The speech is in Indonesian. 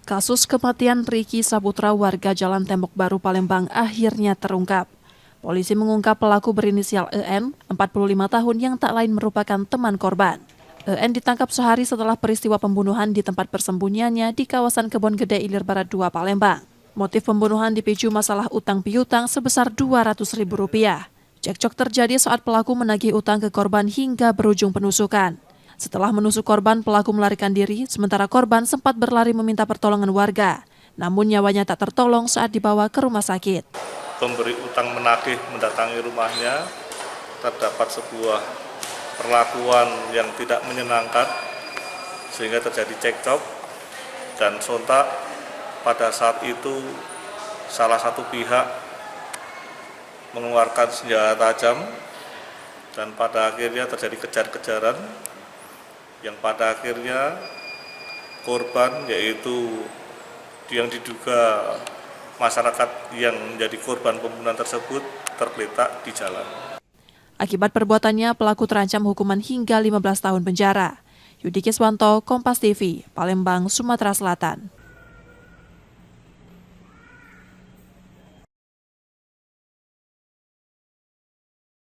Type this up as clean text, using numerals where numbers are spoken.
Kasus kematian Riki Saputra warga Jalan Tembok Baru Palembang akhirnya terungkap. Polisi mengungkap pelaku berinisial EN, 45 tahun yang tak lain merupakan teman korban. EN ditangkap sehari setelah peristiwa pembunuhan di tempat persembunyiannya di kawasan Kebon Gede Ilir Barat 2 Palembang. Motif pembunuhan dipicu masalah utang piutang sebesar Rp200.000. Cekcok terjadi saat pelaku menagih utang ke korban hingga berujung penusukan. Setelah menusuk korban, pelaku melarikan diri, sementara korban sempat berlari meminta pertolongan warga. Namun nyawanya tak tertolong saat dibawa ke rumah sakit. Pemberi utang menagih mendatangi rumahnya, terdapat sebuah perlakuan yang tidak menyenangkan, sehingga terjadi cekcok, dan sontak pada saat itu salah satu pihak mengeluarkan senjata tajam, dan pada akhirnya terjadi kejar-kejaran, yang pada akhirnya korban, yaitu yang diduga masyarakat yang menjadi korban pembunuhan tersebut, tergeletak di jalan. Akibat perbuatannya, pelaku terancam hukuman hingga 15 tahun penjara. Yudi Kiswanto, Kompas TV, Palembang, Sumatera Selatan.